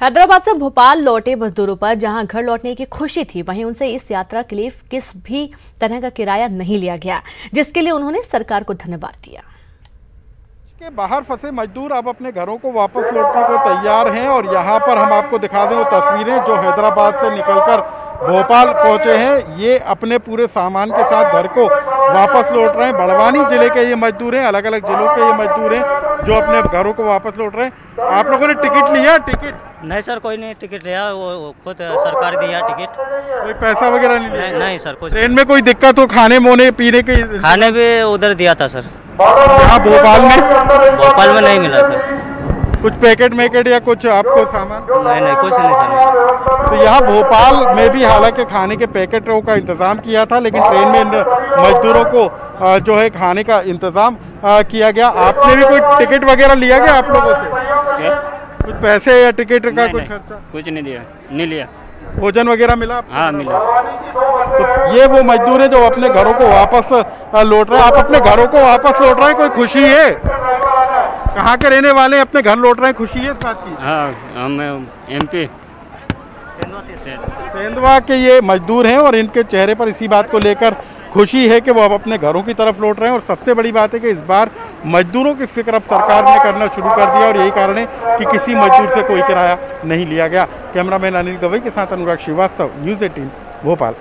हैदराबाद से भोपाल लौटे मजदूरों पर जहां घर लौटने की खुशी थी, वहीं उनसे इस यात्रा के लिए किस भी तरह का किराया नहीं लिया गया, जिसके लिए उन्होंने सरकार को धन्यवाद दिया। के बाहर फंसे मजदूर अब अपने घरों को वापस लौटने को तैयार हैं और यहाँ पर हम आपको दिखा दें वो तस्वीरें जो हैदराबाद से निकलकर भोपाल पहुंचे हैं। ये अपने पूरे सामान के साथ घर को वापस लौट रहे हैं। बड़वानी जिले के ये मजदूर हैं, अलग अलग जिलों के ये मजदूर हैं जो अपने घरों को वापस लौट रहे हैं। आप लोगों ने टिकट लिया? टिकट नहीं सर, कोई नहीं टिकट लिया, वो खुद सरकार दिया टिकट। कोई पैसा वगैरह नहीं लिया? नहीं सर, कुछ। ट्रेन में कोई दिक्कत हो? खाने मोने पीने के? खाने भी उधर दिया था सर। यहाँ भोपाल में नहीं मिला सर। कुछ पैकेट मैकेट या कुछ आपको सामान? नहीं कुछ नहीं सर। तो यहाँ भोपाल में भी हालांकि खाने के पैकेटों का इंतजाम किया था, लेकिन ट्रेन में मजदूरों को जो है खाने का इंतजाम किया गया। आपने भी कोई टिकट वगैरह लिया गया आप लोगों से? कुछ पैसे या टिकट का कुछ खर्चा? कुछ नहीं लिया। भोजन वगैरह मिला? हाँ मिला। तो ये वो मजदूर हैं जो अपने घरों को वापस लौट रहे हैं। आप अपने घरों को वापस लौट रहे हैं, कोई खुशी है? कहाँ के रहने वाले अपने घर लौट रहे हैं, खुशी है इस बात की? हाँ, हम MP सेंधवा के ये मजदूर हैं और इनके चेहरे पर इसी बात को लेकर खुशी है कि वो अब अपने घरों की तरफ लौट रहे हैं। और सबसे बड़ी बात है कि इस बार मजदूरों की फिक्र अब सरकार ने करना शुरू कर दिया और यही कारण है कि किसी मजदूर से कोई किराया नहीं लिया गया। कैमरामैन अनिल गवई के साथ अनुराग श्रीवास्तव, News 18 भोपाल।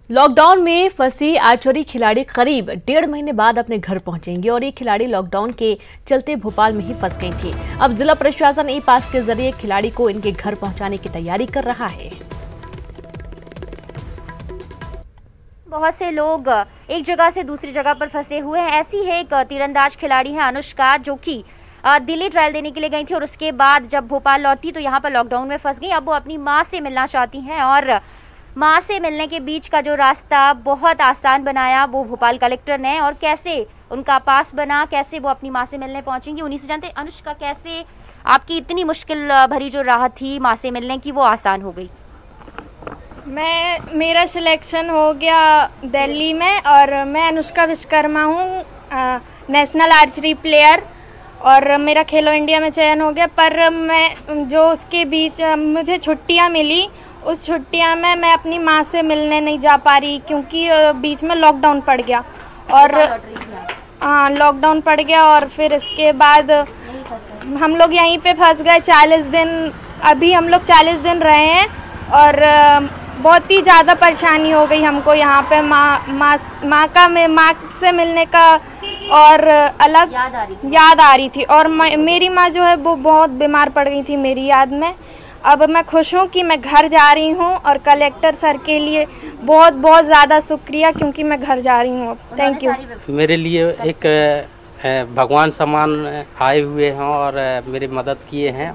लॉकडाउन में फंसी आर्चरी खिलाड़ी करीब 1.5 महीने बाद अपने घर पहुंचेंगी और ये खिलाड़ी लॉकडाउन के चलते भोपाल में ही फंस गई थी। अब जिला प्रशासन ई पास के जरिए खिलाड़ी को इनके घर पहुंचाने की तैयारी कर रहा है। बहुत से लोग एक जगह से दूसरी जगह पर फंसे हुए हैं। ऐसी है एक तीरंदाज खिलाड़ी है अनुष्का, जो कि दिल्ली ट्रायल देने के लिए गई थी और उसके बाद जब भोपाल लौटी तो यहाँ पर लॉकडाउन में फंस गई। अब वो अपनी माँ से मिलना चाहती हैं और माँ से मिलने के बीच का जो रास्ता बहुत आसान बनाया वो भोपाल कलेक्टर ने, और कैसे उनका पास बना, कैसे वो अपनी माँ से मिलने पहुंचेंगी, उन्हीं से जानते। अनुष्का, कैसे आपकी इतनी मुश्किल भरी जो राह थी माँ से मिलने की वो आसान हो गई? मेरा सिलेक्शन हो गया दिल्ली में और मैं अनुष्का विश्वकर्मा हूँ, नेशनल आर्चरी प्लेयर, और मेरा खेलो इंडिया में चयन हो गया। पर मैं जो उसके बीच मुझे छुट्टियाँ मिली, उस छुट्टियाँ में मैं अपनी माँ से मिलने नहीं जा पा रही क्योंकि बीच में लॉकडाउन पड़ गया। और हाँ, लॉकडाउन पड़ गया और फिर इसके बाद हम लोग यहीं पे फंस गए 40 दिन। अभी हम लोग 40 दिन रहे हैं और बहुत ही ज़्यादा परेशानी हो गई हमको यहाँ पे माँ से मिलने का, और अलग याद आ रही थी। और मेरी माँ जो है वो बहुत बीमार पड़ गई थी मेरी याद में। अब मैं खुश हूँ कि मैं घर जा रही हूँ और कलेक्टर सर के लिए बहुत बहुत ज़्यादा शुक्रिया क्योंकि मैं घर जा रही हूँ। Thank you. मेरे लिए एक भगवान समान आए हुए हैं और मेरी मदद किए हैं,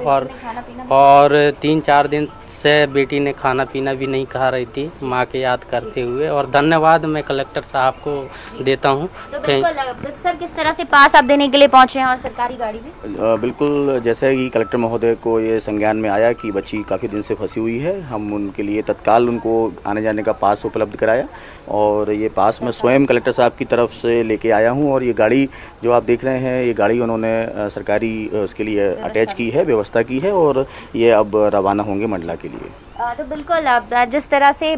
और 3-4 दिन से बेटी ने खाना पीना भी नहीं खा रही थी माँ के याद करते हुए, और धन्यवाद मैं कलेक्टर साहब को देता हूँ। तो सर, किस तरह से पास आप देने के लिए पहुँचे हैं और सरकारी गाड़ी में? बिल्कुल, जैसे ही कलेक्टर महोदय को ये संज्ञान में आया कि बच्ची काफ़ी दिन से फंसी हुई है, हम उनके लिए तत्काल उनको आने जाने का पास उपलब्ध कराया और ये पास मैं स्वयं कलेक्टर साहब की तरफ से लेके आया हूँ। और ये गाड़ी जो आप देख रहे हैं, ये गाड़ी उन्होंने सरकारी उसके लिए अटैच की है, व्यवस्था की है, और ये अब रवाना होंगे मंडला के लिए। तो बिल्कुल, जिस तरह से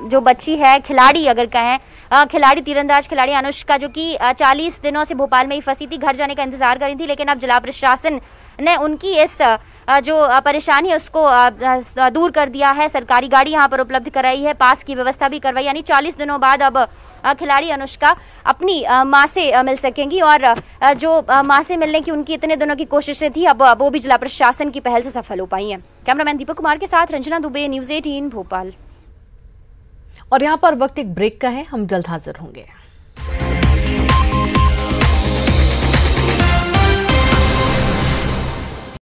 जो बच्ची है, खिलाड़ी अगर कहें, खिलाड़ी तीरंदाज खिलाड़ी अनुष्का, जो कि 40 दिनों से भोपाल में ही फंसी थी, घर जाने का इंतजार कर रही थी, लेकिन अब जिला प्रशासन ने उनकी इस जो परेशानी है उसको दूर कर दिया है। सरकारी गाड़ी यहाँ पर उपलब्ध कराई है, पास की व्यवस्था भी करवाई, यानी 40 दिनों बाद अब खिलाड़ी अनुष्का अपनी माँ से मिल सकेंगी। और जो माँ से मिलने की उनकी इतने दिनों की कोशिशें थी, अब वो भी जिला प्रशासन की पहल से सफल हो पाई हैं। कैमरामैन दीपक कुमार के साथ रंजना दुबे, News 18 भोपाल। और यहाँ पर वक्त एक ब्रेक का है, हम जल्द हाजिर होंगे।